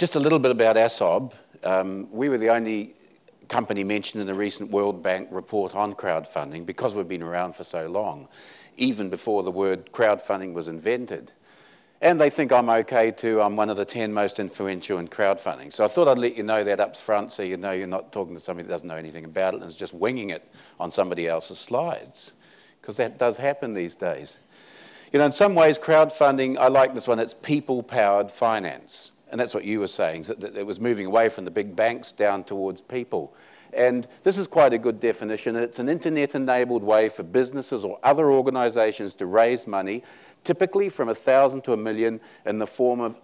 Just a little bit about ASOB. We were the only company mentioned in the recent World Bank report on crowdfunding because we've been around for so long, even before the word crowdfunding was invented. And they think I'm okay too. I'm one of the 10 most influential in crowdfunding. So I thought I'd let you know that up front so you know you're not talking to somebody that doesn't know anything about it and is just winging it on somebody else's slides, because that does happen these days. You know, in some ways, crowdfunding, I like this one, it's people-powered finance. And that's what you were saying, that it was moving away from the big banks down towards people. And this is quite a good definition. It's an internet-enabled way for businesses or other organizations to raise money, typically from 1,000 to 1 million in the form of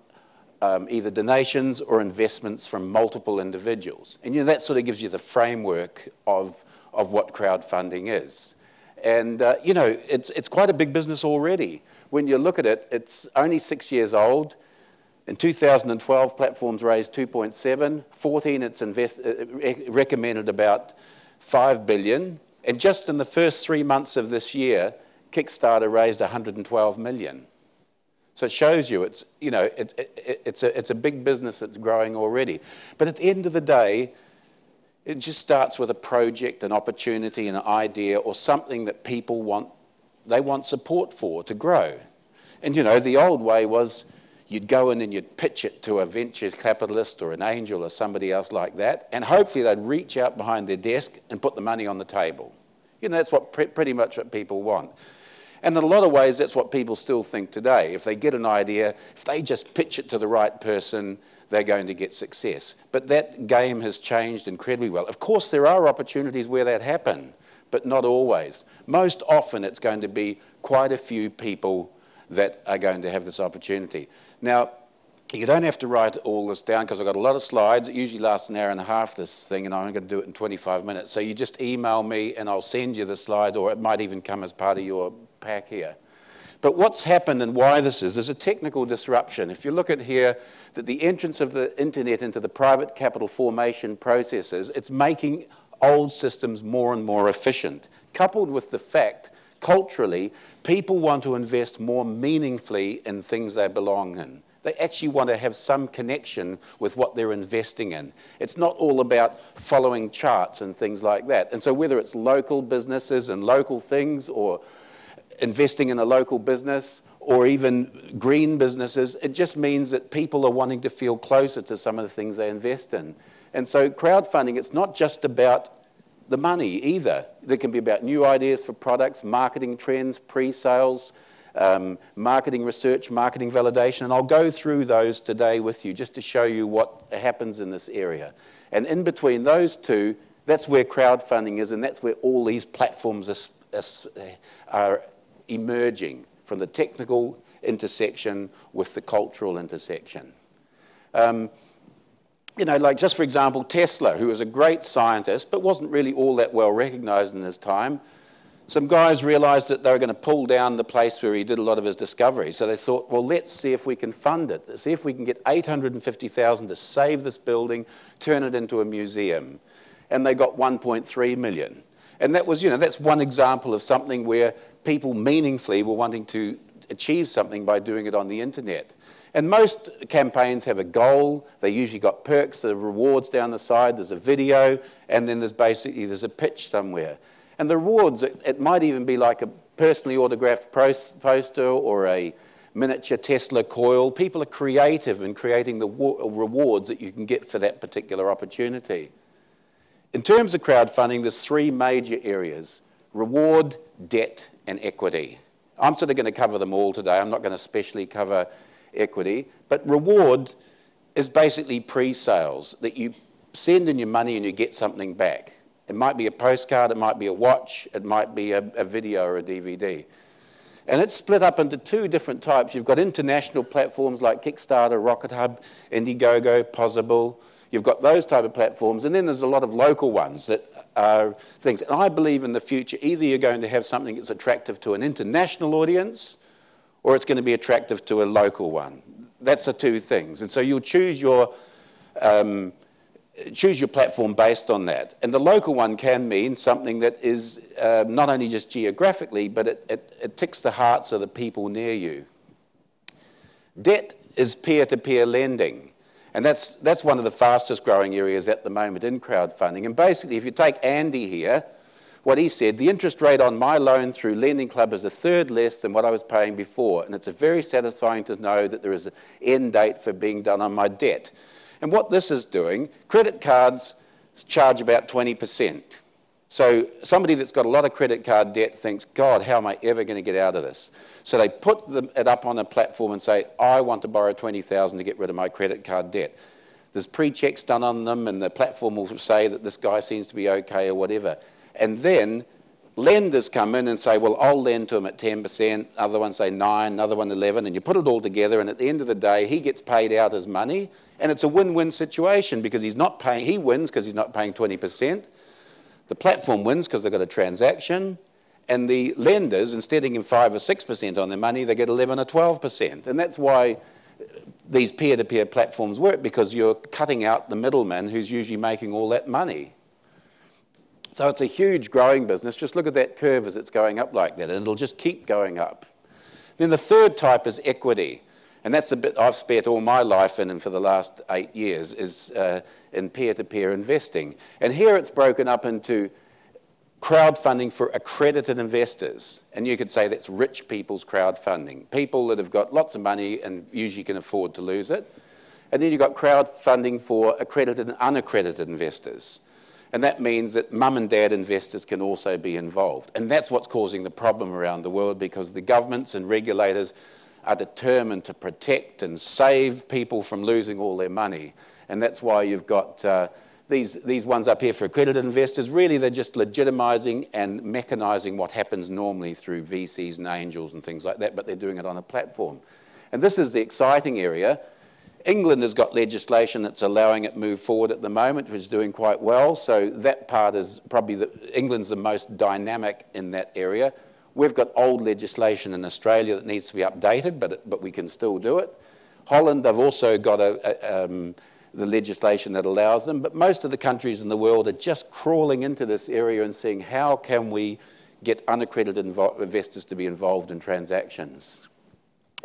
either donations or investments from multiple individuals. And you know, that sort of gives you the framework of what crowdfunding is. And you know, it's quite a big business already. When you look at it, it's only 6 years old. In 2012, platforms raised 2.7. 14, it's recommended about 5 billion. And just in the first 3 months of this year, Kickstarter raised 112 million. So it shows you it's, you know, it's a big business that's growing already. But at the end of the day, it just starts with a project, an opportunity, an idea, or something that people want, they want support for to grow. And you know, the old way was you'd go in and you'd pitch it to a venture capitalist or an angel or somebody else like that, and hopefully they'd reach out behind their desk and put the money on the table. You know, that's what pretty much what people want. And in a lot of ways, that's what people still think today. If they get an idea, if they just pitch it to the right person, they're going to get success. But that game has changed incredibly well. Of course, there are opportunities where that happen, but not always. Most often, it's going to be quite a few people that are going to have this opportunity. Now, you don't have to write all this down because I've got a lot of slides. It usually lasts an hour and a half, this thing, and I'm going to do it in 25 minutes. So you just email me and I'll send you the slide, or it might even come as part of your pack here. But what's happened and why this is, there's a technical disruption. If you look at here, that the entrance of the internet into the private capital formation processes, it's making old systems more and more efficient, coupled with the fact, culturally, people want to invest more meaningfully in things they belong in. They actually want to have some connection with what they're investing in. It's not all about following charts and things like that. And so whether it's local businesses and local things, or investing in a local business, or even green businesses, it just means that people are wanting to feel closer to some of the things they invest in. And so crowdfunding, it's not just about the money either. It can be about new ideas for products, marketing trends, pre-sales, marketing research, marketing validation, and I'll go through those today with you just to show you what happens in this area. And in between those two, that's where crowdfunding is, and that's where all these platforms are emerging, from the technical intersection with the cultural intersection. You know, like just for example, Tesla, who was a great scientist, but wasn't really all that well recognized in his time. Some guys realized that they were going to pull down the place where he did a lot of his discoveries. So they thought, well, let's see if we can fund it. Let's see if we can get $850,000 to save this building, turn it into a museum. And they got 1.3 million. And that was, you know, that's one example of something where people meaningfully were wanting to achieve something by doing it on the internet. And most campaigns have a goal. They usually got perks, there are rewards down the side, there's a video, and then there's a pitch somewhere. And the rewards, it might even be like a personally autographed poster or a miniature Tesla coil. People are creative in creating the rewards that you can get for that particular opportunity. In terms of crowdfunding, there's three major areas: reward, debt, and equity. I'm sort of going to cover them all today. I'm not going to specially cover equity, but reward is basically pre-sales, that you send in your money and you get something back. It might be a postcard, it might be a watch, it might be a video or a DVD. And it's split up into two different types. You've got international platforms like Kickstarter, Rocket Hub, Indiegogo, Possible. You've got those type of platforms, and then there's a lot of local ones that are things. And I believe in the future, either you're going to have something that's attractive to an international audience, or it's going to be attractive to a local one. That's the two things. And so you'll choose your platform based on that. And the local one can mean something that is not only just geographically, but it ticks the hearts of the people near you. Debt is peer-to-peer lending. And that's one of the fastest growing areas at the moment in crowdfunding. And basically, if you take Andy here, what he said, the interest rate on my loan through Lending Club is a third less than what I was paying before. And it's very satisfying to know that there is an end date for being done on my debt. And what this is doing, credit cards charge about 20%. So somebody that's got a lot of credit card debt thinks, God, how am I ever going to get out of this? So they put it up on a platform and say, I want to borrow $20,000 to get rid of my credit card debt. There's pre-checks done on them, and the platform will say that this guy seems to be okay or whatever. And then lenders come in and say, well, I'll lend to him at 10%, other one say 9, another one 11, and you put it all together, and at the end of the day, he gets paid out his money, and it's a win-win situation because he's not paying, he wins because he's not paying 20%. The platform wins because they've got a transaction, and the lenders, instead of getting 5 or 6% on their money, they get 11 or 12%. And that's why these peer-to-peer platforms work, because you're cutting out the middleman who's usually making all that money. So it's a huge growing business. Just look at that curve as it's going up like that, and it'll just keep going up. Then the third type is equity. And that's the bit I've spent all my life in, and for the last 8 years, is in peer-to-peer investing. And here it's broken up into crowdfunding for accredited investors. And you could say that's rich people's crowdfunding. People that have got lots of money and usually can afford to lose it. And then you've got crowdfunding for accredited and unaccredited investors. And that means that mum and dad investors can also be involved. And that's what's causing the problem around the world, because the governments and regulators are determined to protect and save people from losing all their money. And that's why you've got these ones up here for accredited investors. Really, they're just legitimizing and mechanizing what happens normally through VCs and angels and things like that, but they're doing it on a platform. And this is the exciting area. England has got legislation that's allowing it move forward at the moment, which is doing quite well. So that part is probably, England's the most dynamic in that area. We've got old legislation in Australia that needs to be updated, but we can still do it. Holland, they've also got the legislation that allows them, but most of the countries in the world are just crawling into this area and seeing how can we get unaccredited investors to be involved in transactions.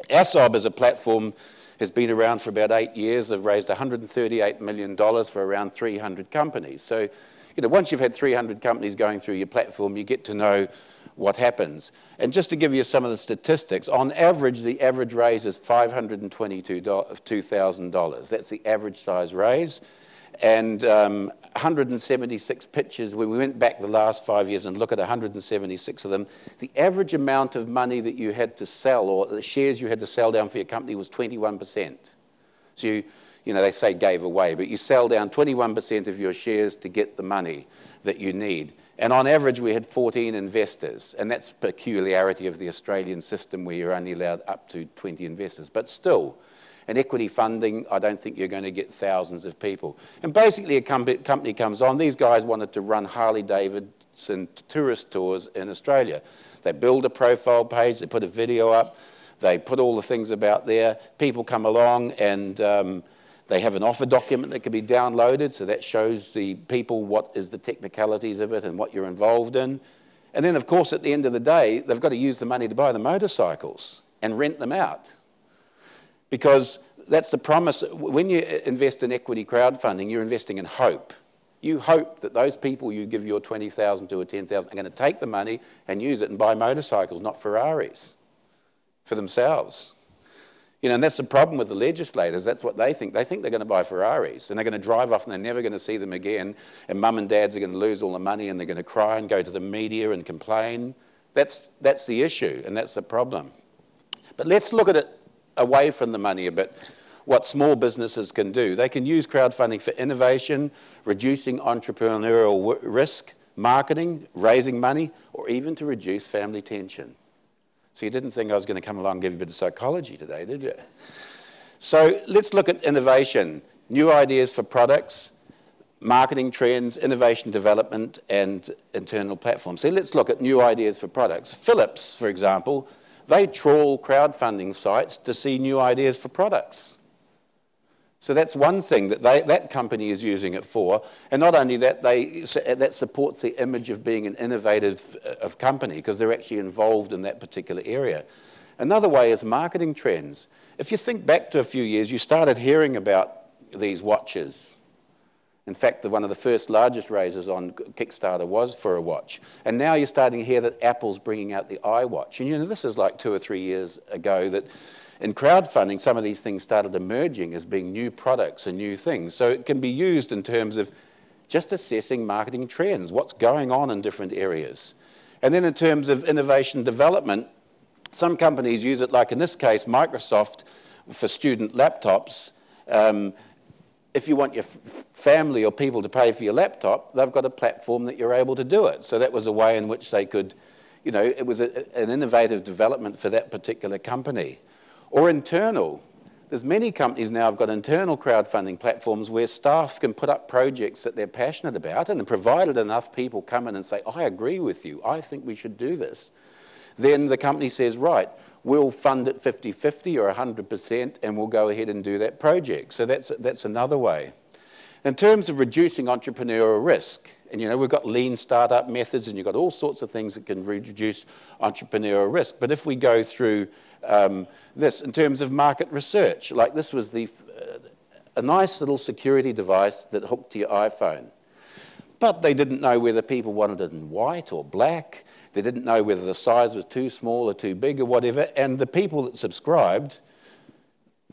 ASOB as a platform has been around for about 8 years. They've raised $138 million for around 300 companies. So, you know, once you've had 300 companies going through your platform, you get to know what happens. And just to give you some of the statistics, on average, the average raise is $522,000. That's the average size raise. And 176 pitches, when we went back the last 5 years and look at 176 of them, the average amount of money that you had to sell, or the shares you had to sell down for your company, was 21%. So you know, they say gave away, but you sell down 21% of your shares to get the money that you need. And on average, we had 14 investors, and that's a peculiarity of the Australian system where you're only allowed up to 20 investors. But still, in equity funding, I don't think you're going to get thousands of people. And basically, a company comes on. These guys wanted to run Harley-Davidson tourist tours in Australia. They build a profile page, they put a video up, they put all the things about there. People come along and they have an offer document that can be downloaded, so that shows the people what is the technicalities of it and what you're involved in. And then, of course, at the end of the day, they've got to use the money to buy the motorcycles and rent them out. Because that's the promise. When you invest in equity crowdfunding, you're investing in hope. You hope that those people you give your $20,000 to or $10,000 are going to take the money and use it and buy motorcycles, not Ferraris, for themselves. You know, and that's the problem with the legislators. That's what they think. They think they're going to buy Ferraris, and they're going to drive off, and they're never going to see them again, and mum and dads are going to lose all the money, and they're going to cry and go to the media and complain. That's the issue, and that's the problem. But let's look at it away from the money a bit, what small businesses can do. They can use crowdfunding for innovation, reducing entrepreneurial risk, marketing, raising money, or even to reduce family tension. So you didn't think I was going to come along and give you a bit of psychology today, did you? So let's look at innovation, new ideas for products, marketing trends, innovation development, and internal platforms. So let's look at new ideas for products. Philips, for example, they trawl crowdfunding sites to see new ideas for products. So that's one thing that that company is using it for. And not only that, that supports the image of being an innovative company because they're actually involved in that particular area. Another way is marketing trends. If you think back to a few years, you started hearing about these watches. In fact, one of the first largest raises on Kickstarter was for a watch. And now you're starting to hear that Apple's bringing out the iWatch. And you know, this is like 2 or 3 years ago that in crowdfunding, some of these things started emerging as being new products and new things. So it can be used in terms of just assessing marketing trends, what's going on in different areas. And then in terms of innovation development, some companies use it, like in this case, Microsoft, for student laptops. If you want your family or people to pay for your laptop, they've got a platform that you're able to do it. So that was a way in which they could, you know, it was an innovative development for that particular company. Or internal. There's many companies now have got internal crowdfunding platforms where staff can put up projects that they're passionate about, and provided enough people come in and say, I agree with you, I think we should do this, then the company says, right, we'll fund it 50-50 or 100%, and we'll go ahead and do that project. So that's another way. In terms of reducing entrepreneurial risk, and you know, we've got lean startup methods, and you've got all sorts of things that can reduce entrepreneurial risk. But if we go through this, in terms of market research, like this was a nice little security device that hooked to your iPhone. But they didn't know whether people wanted it in white or black. They didn't know whether the size was too small or too big or whatever. And the people that subscribed,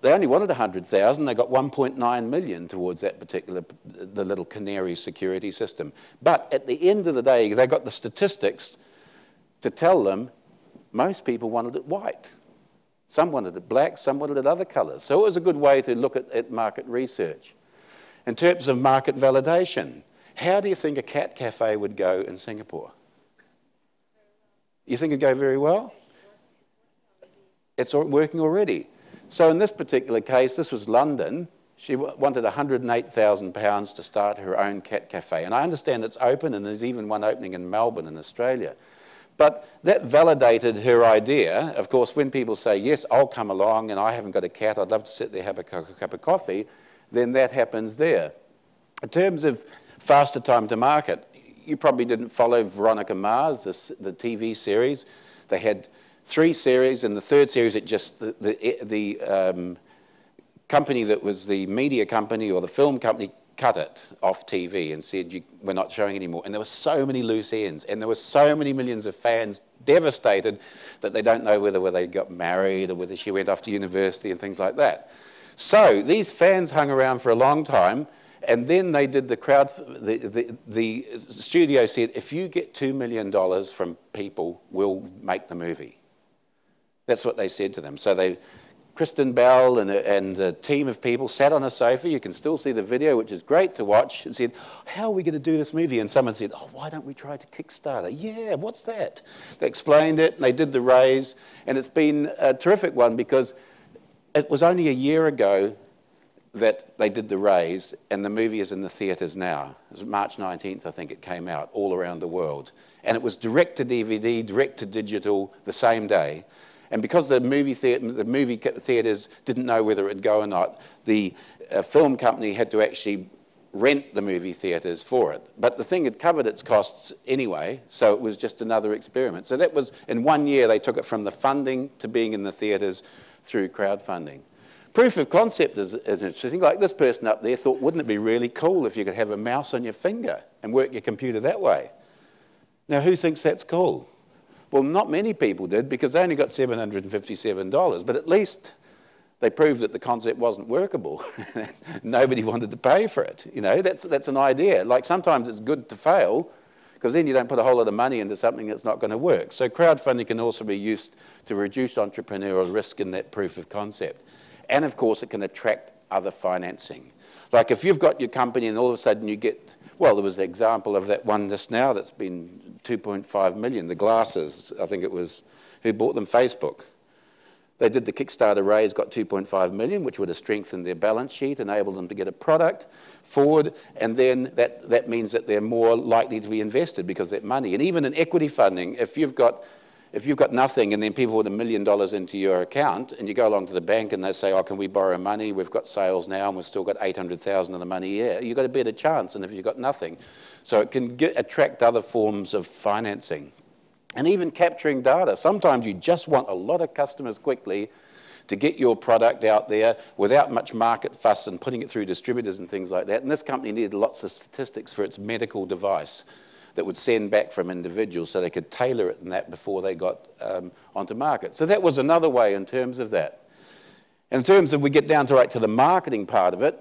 they only wanted 100,000. They got 1.9 million towards that particular, the little canary security system. But at the end of the day, they got the statistics to tell them most people wanted it white. Some wanted it black, some wanted it other colours. So it was a good way to look at market research. In terms of market validation, how do you think a cat cafe would go in Singapore? You think it'd go very well? It's working already. So in this particular case, this was London. She wanted £108,000 to start her own cat cafe. And I understand it's open, and there's even one opening in Melbourne in Australia. But that validated her idea. Of course, when people say, yes, I'll come along and I haven't got a cat, I'd love to sit there, have a cup of coffee, then that happens there. In terms of faster time to market, you probably didn't follow Veronica Mars, the TV series. They had 3 series, and the 3rd series, it just, the company that was the media company or the film company cut it off TV and said, we're not showing anymore. And there were so many loose ends, and there were so many millions of fans devastated that they don't know whether they got married or whether she went off to university and things like that. So these fans hung around for a long time, and then they did the studio said, if you get $2 million from people, we'll make the movie. That's what they said to them. So Kristen Bell and a team of people sat on a sofa. You can still see the video, which is great to watch, and said, how are we going to do this movie? And someone said, oh, why don't we try to Kickstarter? Yeah, what's that? They explained it, and they did the raise, and it's been a terrific one because it was only a year ago that they did the raise, and the movie is in the theatres now. It was March 19th, I think it came out, all around the world. And it was direct to DVD, direct to digital, the same day. And because the movie theatres didn't know whether it would go or not, the film company had to actually rent the movie theatres for it. But the thing had covered its costs anyway, so it was just another experiment. So that was, in 1 year, they took it from the funding to being in the theatres through crowdfunding. Proof of concept is interesting. Like this person up there thought, wouldn't it be really cool if you could have a mouse on your finger and work your computer that way? Now, who thinks that's cool? Well, not many people did because they only got $757, but at least they proved that the concept wasn't workable. Nobody wanted to pay for it. You know, that's an idea. Like sometimes it's good to fail because then you don't put a whole lot of money into something that's not going to work. So crowdfunding can also be used to reduce entrepreneurial risk in that proof of concept. And of course, it can attract other financing. Like if you've got your company and all of a sudden you get, well, there was the example of that one just now that's been 2.5 million, the glasses, I think it was, who bought them? Facebook. They did the Kickstarter raise, got 2.5 million, which would have strengthened their balance sheet, enabled them to get a product forward, and then that means that they're more likely to be invested because that money. And even in equity funding, if you've got nothing and then people put $1 million into your account and you go along to the bank and they say, oh, can we borrow money? We've got sales now and we've still got 800,000 of the money here. You've got a better chance than if you've got nothing. So it can attract other forms of financing. And even capturing data. Sometimes you just want a lot of customers quickly to get your product out there without much market fuss and putting it through distributors and things like that. And this company needed lots of statistics for its medical device that would send back from individuals so they could tailor it and that before they got onto market. So that was another way in terms of that. In terms of, we get down to right to the marketing part of it,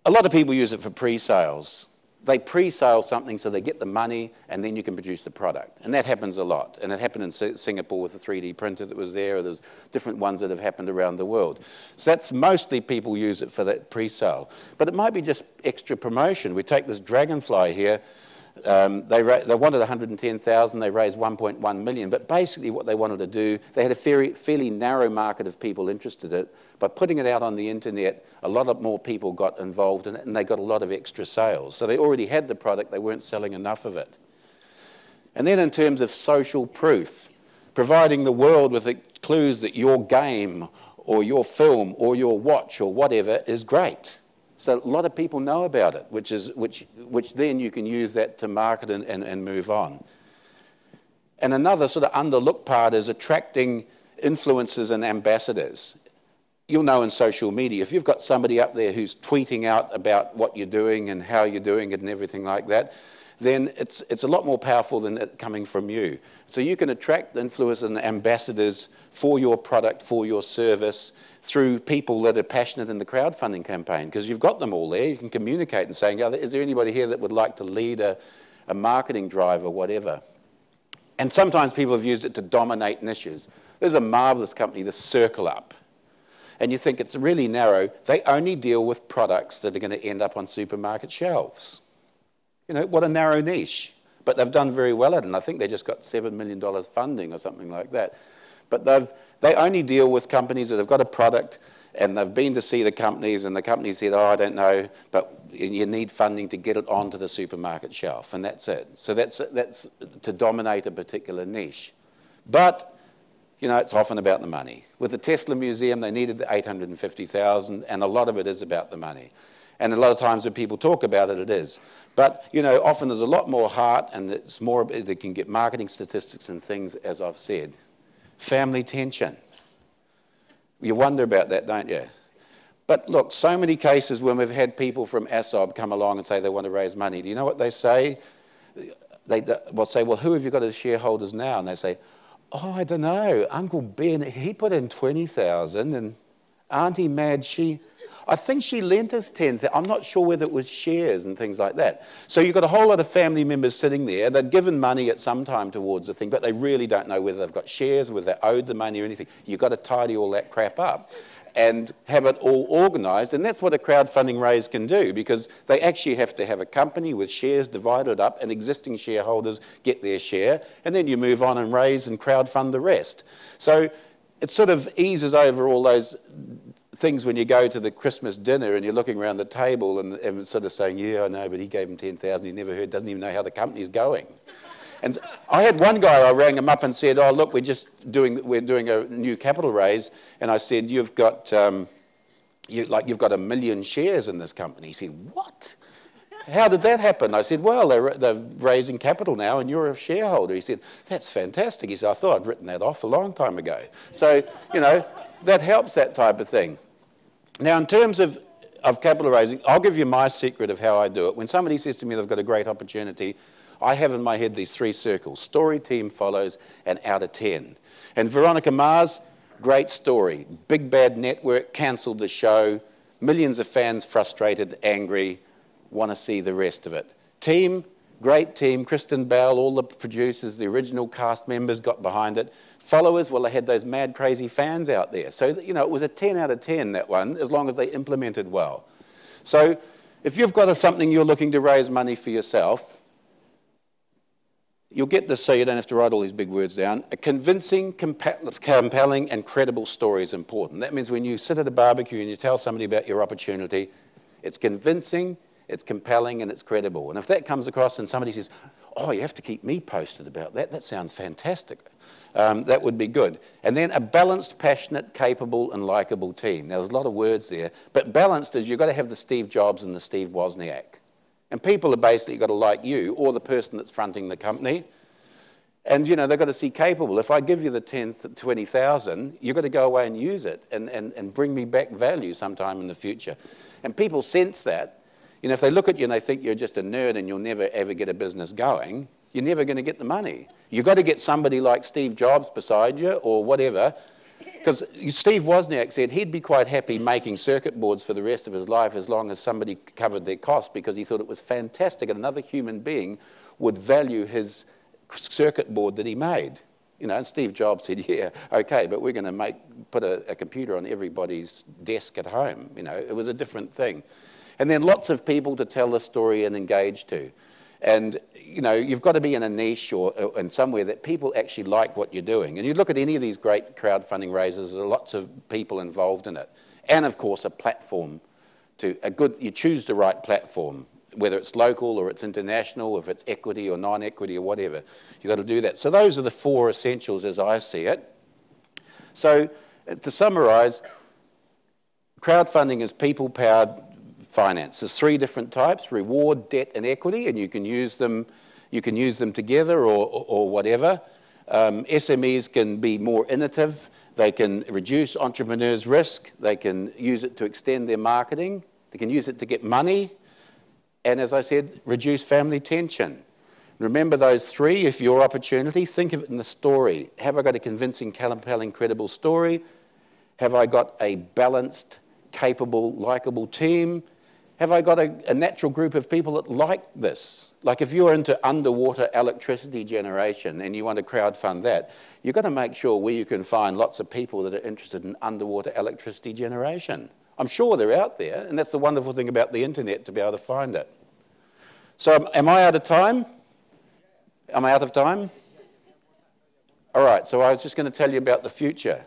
a lot of people use it for pre-sales. They pre-sale something so they get the money and then you can produce the product. And that happens a lot. And it happened in Singapore with the 3D printer that was there, or there's different ones that have happened around the world. So that's mostly people use it for that pre-sale. But it might be just extra promotion. We take this Dragonfly here. They wanted 110,000, they raised 1.1 million, but basically what they wanted to do, they had a fairly narrow market of people interested in it. By putting it out on the internet, a lot more people got involved in it, and they got a lot of extra sales. So they already had the product, they weren't selling enough of it. And then in terms of social proof, providing the world with the clues that your game or your film or your watch or whatever is great. So a lot of people know about it, which then you can use that to market and move on. And another sort of underlooked part is attracting influencers and ambassadors. You'll know in social media, if you've got somebody up there who's tweeting out about what you're doing and how you're doing it and everything like that, then it's a lot more powerful than it coming from you. So you can attract influencers and ambassadors for your product, for your service, through people that are passionate in the crowdfunding campaign, because you've got them all there. You can communicate and saying, is there anybody here that would like to lead a marketing drive or whatever? And sometimes people have used it to dominate niches. There's a marvelous company, the Circle Up. And you think it's really narrow. They only deal with products that are going to end up on supermarket shelves. You know, what a narrow niche. But they've done very well at it, and I think they just got $7 million funding or something like that. But they only deal with companies that have got a product, and they've been to see the companies, and the company said, oh, I don't know, but you need funding to get it onto the supermarket shelf, and that's it. So that's to dominate a particular niche. But, you know, it's often about the money. With the Tesla Museum, they needed the $850,000, and a lot of it is about the money. And a lot of times when people talk about it, it is. But, you know, often there's a lot more heart, and it's more, they can get marketing statistics and things, as I've said. Family tension. You wonder about that, don't you? But look, so many cases when we've had people from ASOB come along and say they want to raise money, do you know what they say? They'll say, well, who have you got as shareholders now? And they say, oh, I don't know, Uncle Ben, he put in 20,000, and Auntie Mad, I think she lent us 10,000. I'm not sure whether it was shares and things like that. So you've got a whole lot of family members sitting there. They've given money at some time towards the thing, but they really don't know whether they've got shares, whether they owed the money or anything. You've got to tidy all that crap up and have it all organised. And that's what a crowdfunding raise can do, because they actually have to have a company with shares divided up, and existing shareholders get their share, and then you move on and raise and crowdfund the rest. So it sort of eases over all those things when you go to the Christmas dinner and you're looking around the table and sort of saying, yeah, I know, but he gave him 10,000, he's never heard, doesn't even know how the company's going. And I had one guy, I rang him up and said, oh, look, we're doing a new capital raise, and I said, you've got 1 million shares in this company. He said, what? How did that happen? I said, well, they're raising capital now, and you're a shareholder. He said, that's fantastic. He said, I thought I'd written that off a long time ago. So, you know, that helps, that type of thing. Now, in terms of capital raising, I'll give you my secret of how I do it. When somebody says to me they've got a great opportunity, I have in my head these 3 circles: story, team, follows, and out of 10. And Veronica Mars, great story. Big bad network, cancelled the show, millions of fans frustrated, angry, want to see the rest of it. Team, great team. Kristen Bell, all the producers, the original cast members got behind it. Followers, well, they had those mad, crazy fans out there. So, you know, it was a 10 out of 10, that one, as long as they implemented well. So if you've got something you're looking to raise money for yourself, you'll get this so you don't have to write all these big words down. A convincing, compelling, and credible story is important. That means when you sit at a barbecue and you tell somebody about your opportunity, it's convincing, it's compelling, and it's credible. And if that comes across and somebody says, oh, you have to keep me posted about that, that sounds fantastic. That would be good. And then a balanced, passionate, capable, and likeable team. Now, there's a lot of words there, but balanced is you've got to have the Steve Jobs and the Steve Wozniak. And people are basically got to like you or the person that's fronting the company. And, you know, they've got to see capable. If I give you the 20,000, you've got to go away and use it and bring me back value sometime in the future. And people sense that. You know, if they look at you and they think you're just a nerd and you'll never, ever get a business going, you're never going to get the money. You've got to get somebody like Steve Jobs beside you or whatever. Because Steve Wozniak said he'd be quite happy making circuit boards for the rest of his life as long as somebody covered their costs, because he thought it was fantastic and another human being would value his circuit board that he made. You know, and Steve Jobs said, yeah, okay, but we're going to put a computer on everybody's desk at home. You know, it was a different thing. And then lots of people to tell the story and engage to. And, you know, you've got to be in a niche or in somewhere that people actually like what you're doing. And you look at any of these great crowdfunding raises, there are lots of people involved in it. And, of course, a platform you choose the right platform, whether it's local or it's international, if it's equity or non-equity or whatever. You've got to do that. So those are the 4 essentials as I see it. So to summarise, crowdfunding is people-powered finance. There's 3 different types: reward, debt, and equity, and you can use them together or whatever. SMEs can be more innovative. They can reduce entrepreneurs' risk. They can use it to extend their marketing. They can use it to get money. And as I said, reduce family tension. Remember those 3. If your opportunity, think of it in the story. Have I got a convincing, compelling, credible story? Have I got a balanced, capable, likable team? Have I got a natural group of people that like this? Like if you're into underwater electricity generation and you want to crowdfund that, you've got to make sure where you can find lots of people that are interested in underwater electricity generation. I'm sure they're out there, and that's the wonderful thing about the internet, to be able to find it. So am I out of time? Am I out of time? All right, so I was just going to tell you about the future.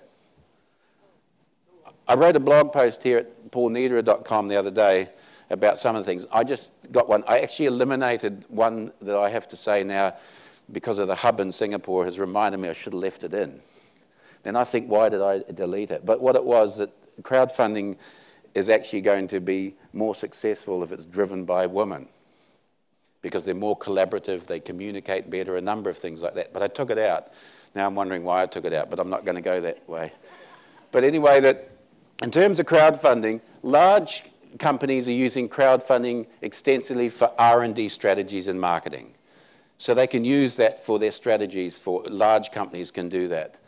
I wrote a blog post here at paulniederer.com the other day about some of the things. I just got one. I actually eliminated one that I have to say now because of the hub in Singapore has reminded me I should have left it in. Then I think, why did I delete it? But what it was, that crowdfunding is actually going to be more successful if it's driven by women, because they're more collaborative, they communicate better, a number of things like that. But I took it out. Now I'm wondering why I took it out, but I'm not going to go that way. But anyway, that in terms of crowdfunding, large companies are using crowdfunding extensively for R&D strategies and marketing. So they can use that for their strategies. For large companies can do that.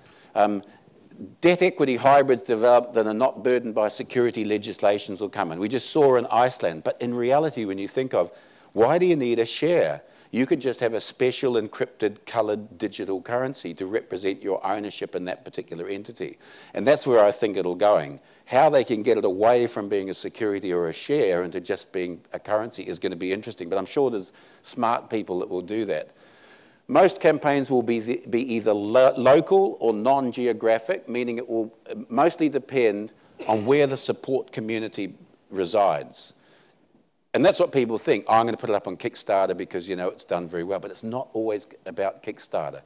Debt equity hybrids developed that are not burdened by security legislations will come in. We just saw in Iceland. But in reality, when you think of, why do you need a share? You could just have a special encrypted coloured digital currency to represent your ownership in that particular entity. And that's where I think it'll going. How they can get it away from being a security or a share into just being a currency is going to be interesting. But I'm sure there's smart people that will do that. Most campaigns will be either local or non-geographic, meaning it will mostly depend on where the support community resides. And that's what people think. Oh, I'm going to put it up on Kickstarter because, you know, it's done very well. But it's not always about Kickstarter.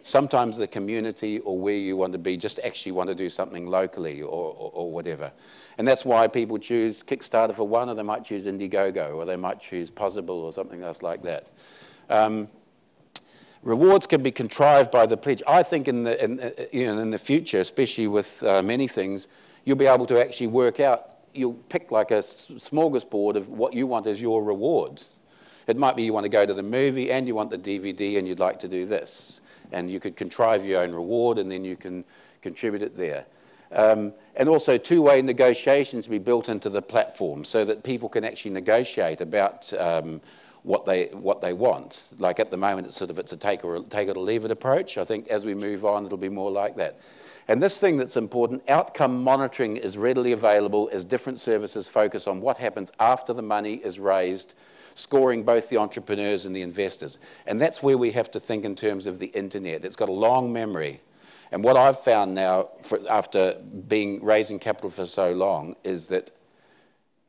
Sometimes the community or where you want to be just actually want to do something locally or whatever. And that's why people choose Kickstarter for one, or they might choose Indiegogo, or they might choose Possible or something else like that. Rewards can be contrived by the pledge. I think in the future, especially with many things, you'll be able to actually work out. You'll pick like a smorgasbord of what you want as your reward. It might be you want to go to the movie and you want the DVD and you'd like to do this. And you could contrive your own reward and then you can contribute it there. And also two-way negotiations be built into the platform so that people can actually negotiate about what they want. Like at the moment, it's a take it or leave it approach. I think as we move on, it'll be more like that. And this thing that's important, outcome monitoring is readily available as different services focus on what happens after the money is raised, scoring both the entrepreneurs and the investors. And that's where we have to think in terms of the internet. It's got a long memory. And what I've found now, after raising capital for so long, is that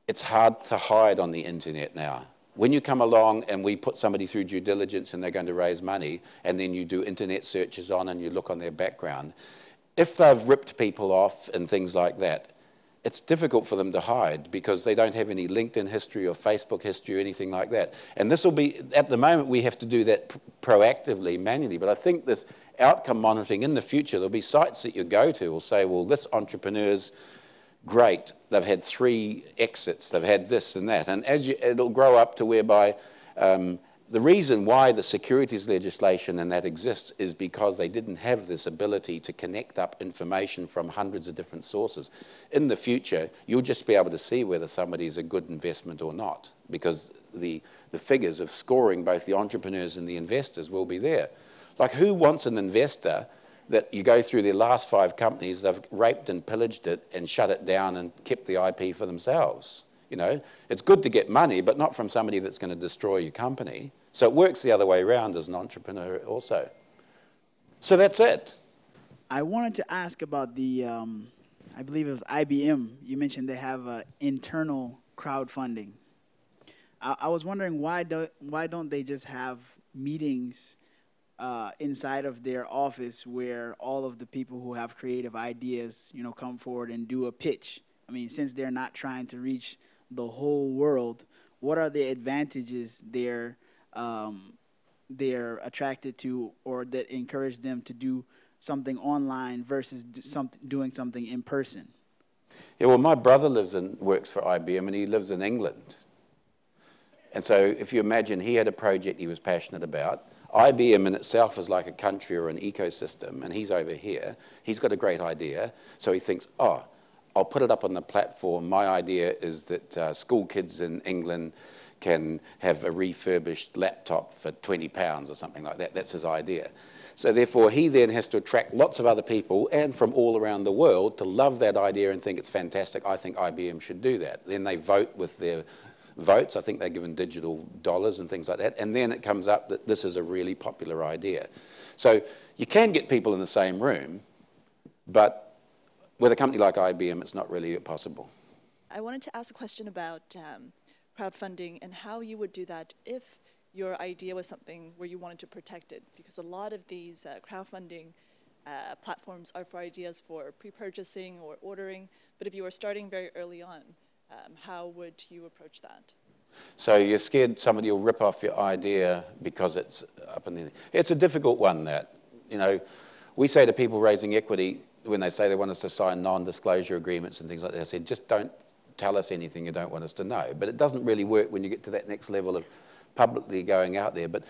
it's hard to hide on the internet now. When you come along and we put somebody through due diligence and they're going to raise money, and then you do internet searches on and you look on their background, if they've ripped people off and things like that, it's difficult for them to hide because they don't have any LinkedIn history or Facebook history or anything like that. And this will be, at the moment, we have to do that proactively, manually. But I think this outcome monitoring in the future, there'll be sites that you go to will say, well, this entrepreneur's great. They've had 3 exits. They've had this and that. And it'll grow up to whereby the reason why the securities legislation and that exists is because they didn't have this ability to connect up information from hundreds of different sources. In the future, you'll just be able to see whether somebody is a good investment or not, because the figures of scoring both the entrepreneurs and the investors will be there. Like, who wants an investor that you go through their last 5 companies, they've raped and pillaged it and shut it down and kept the IP for themselves? You know, it's good to get money, but not from somebody that's going to destroy your company. So it works the other way around as an entrepreneur also. So that's it. I wanted to ask about the, I believe it was IBM. You mentioned they have internal crowdfunding. I was wondering why don't they just have meetings inside of their office where all of the people who have creative ideas, you know, come forward and do a pitch? I mean, since they're not trying to reach the whole world, what are the advantages they're attracted to, or that encourage them to do something online versus doing something in person? Yeah, well, my brother works for IBM, and he lives in England. And so if you imagine he had a project he was passionate about, IBM in itself is like a country or an ecosystem, and he's over here. He's got a great idea, so he thinks, oh, I'll put it up on the platform. My idea is that school kids in England can have a refurbished laptop for £20 or something like that. That's his idea. So therefore, he then has to attract lots of other people and from all around the world to love that idea and think it's fantastic. I think IBM should do that. Then they vote with their votes. I think they're given digital dollars and things like that. And then it comes up that this is a really popular idea. So you can get people in the same room, but with a company like IBM, it's not really possible. I wanted to ask a question about crowdfunding and how you would do that if your idea was something where you wanted to protect it, because a lot of these crowdfunding platforms are for ideas for pre-purchasing or ordering, but if you were starting very early on, how would you approach that? So you're scared somebody will rip off your idea because it's up in the... It's a difficult one, that. You know, we say to people raising equity, when they say they want us to sign non-disclosure agreements and things like that, I said, just don't tell us anything you don't want us to know. But it doesn't really work when you get to that next level of publicly going out there. But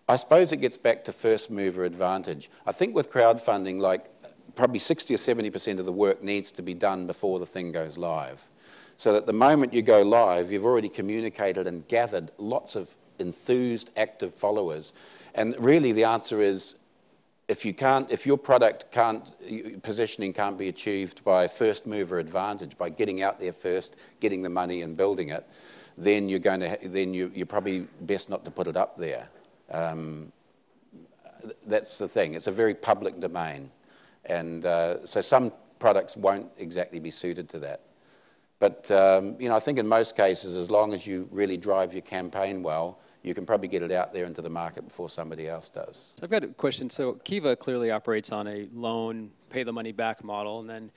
I suppose it gets back to first mover advantage. I think with crowdfunding, like probably 60 or 70% of the work needs to be done before the thing goes live. So that the moment you go live, you've already communicated and gathered lots of enthused, active followers. And really the answer is, if your product positioning can't be achieved by first mover advantage, by getting out there first, getting the money and building it, then you're probably best not to put it up there. That's the thing. It's a very public domain, and so some products won't exactly be suited to that. But you know, I think in most cases, as long as you really drive your campaign well, you can probably get it out there into the market before somebody else does. So I've got a question. So Kiva clearly operates on a loan, pay the money back model, and then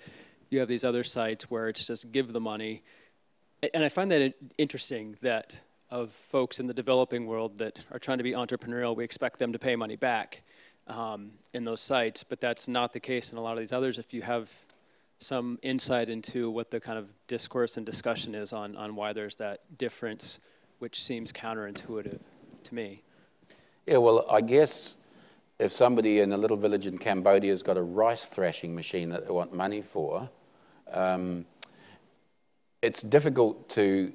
you have these other sites where it's just give the money. And I find that interesting that of folks in the developing world that are trying to be entrepreneurial, we expect them to pay money back in those sites, but that's not the case in a lot of these others. If you have some insight into what the kind of discourse and discussion is on why there's that difference, which seems counterintuitive to me. Yeah, well, I guess if somebody in a little village in Cambodia has got a rice thrashing machine that they want money for, it's difficult to,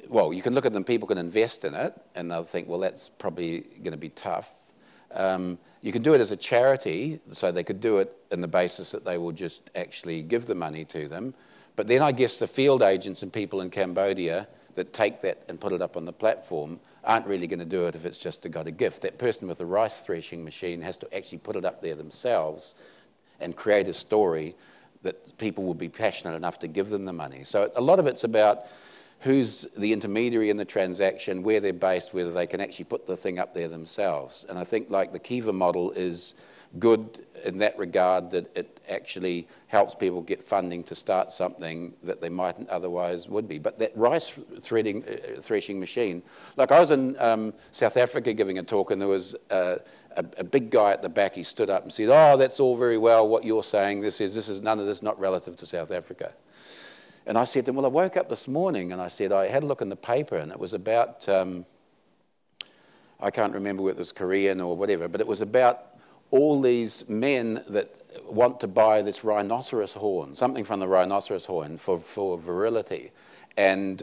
well, you can look at them, people can invest in it, and they'll think, well, that's probably going to be tough. You can do it as a charity, so they could do it on the basis that they will just actually give the money to them. But then I guess the field agents and people in Cambodia that take that and put it up on the platform aren't really going to do it if it's just got a gift. That person with the rice threshing machine has to actually put it up there themselves and create a story that people will be passionate enough to give them the money. So a lot of it's about who's the intermediary in the transaction, where they're based, whether they can actually put the thing up there themselves. And I think like the Kiva model is good in that regard, that it actually helps people get funding to start something that they mightn't otherwise would be. But that rice threshing machine, like I was in South Africa giving a talk, and there was a big guy at the back. He stood up and said, "Oh, that's all very well what you're saying. This is none of this not relative to South Africa." And I said to him, "Well, I woke up this morning and I said I had a look in the paper, and it was about I can't remember whether it was Korean or whatever, but it was about all these men that want to buy this rhinoceros horn, something from the rhinoceros horn for virility." And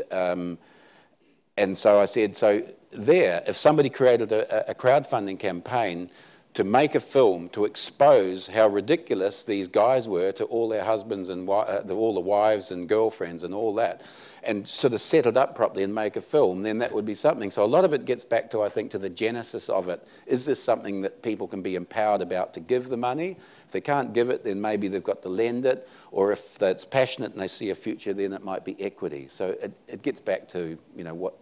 so I said, so there, if somebody created a crowdfunding campaign to make a film to expose how ridiculous these guys were to all their husbands and all the wives and girlfriends and all that, and sort of set it up properly and make a film, then that would be something. So a lot of it gets back to, I think, to the genesis of it. Is this something that people can be empowered about to give the money? If they can't give it, then maybe they've got to lend it. Or if it's passionate and they see a future, then it might be equity. So it gets back to, you know,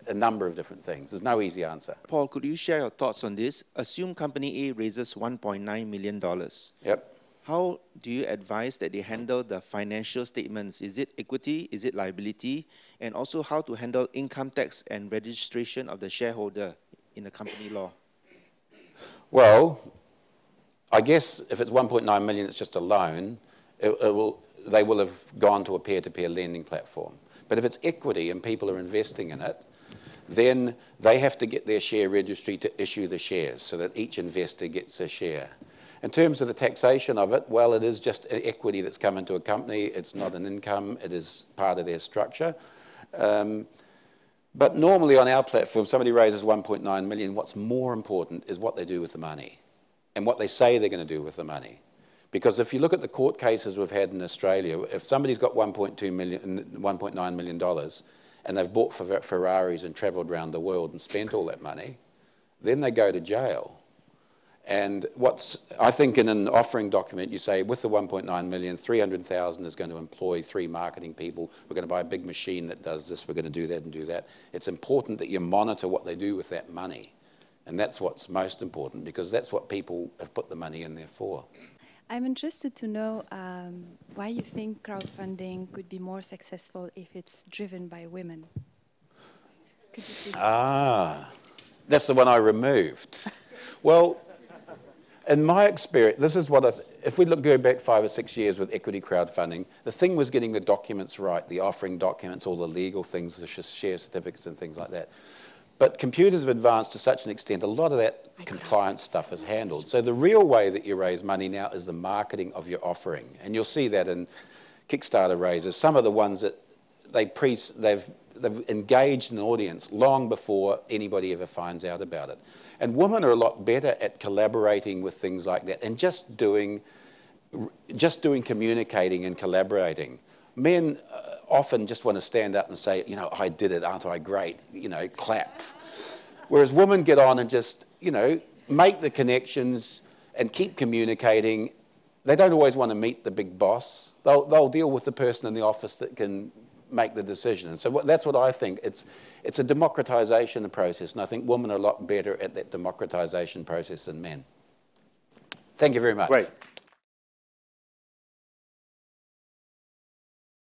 a number of different things. There's no easy answer. Paul, could you share your thoughts on this? Assume Company A raises $1.9 million. Yep. How do you advise that they handle the financial statements? Is it equity? Is it liability? And also how to handle income tax and registration of the shareholder in the company law? Well, I guess if it's 1.9 million, it's just a loan. They will have gone to a peer-to-peer lending platform. But if it's equity and people are investing in it, then they have to get their share registry to issue the shares so that each investor gets a share. In terms of the taxation of it, well, it is just equity that's come into a company. It's not an income. It is part of their structure. But normally on our platform, somebody raises 1.9 million. What's more important is what they do with the money and what they say they're going to do with the money. Because if you look at the court cases we've had in Australia, if somebody's got $1.9 million and they've bought Ferraris and travelled around the world and spent all that money, then they go to jail. And I think in an offering document, you say, with the 1.9 million, 300,000 is going to employ 3 marketing people. We're going to buy a big machine that does this. We're going to do that and do that. It's important that you monitor what they do with that money. And that's what's most important, because that's what people have put the money in there for. I'm interested to know why you think crowdfunding could be more successful if it's driven by women. Could you please that's the one I removed. Well, in my experience, this is what if we go back 5 or 6 years with equity crowdfunding, the thing was getting the documents right, the offering documents, all the legal things, the share certificates and things like that. But computers have advanced to such an extent, a lot of that compliance stuff is handled. So the real way that you raise money now is the marketing of your offering. And you'll see that in Kickstarter raises. Some of the ones that they've engaged an audience long before anybody ever finds out about it. And women are a lot better at collaborating with things like that and just doing communicating and collaborating. Men often just want to stand up and say, you know, I did it, aren't I great? You know, clap. Whereas women get on and just, you know, make the connections and keep communicating. They don't always want to meet the big boss. They'll deal with the person in the office that can make the decision. And so that's what I think. It's a democratization process, and I think women are a lot better at that democratization process than men. Thank you very much. Great.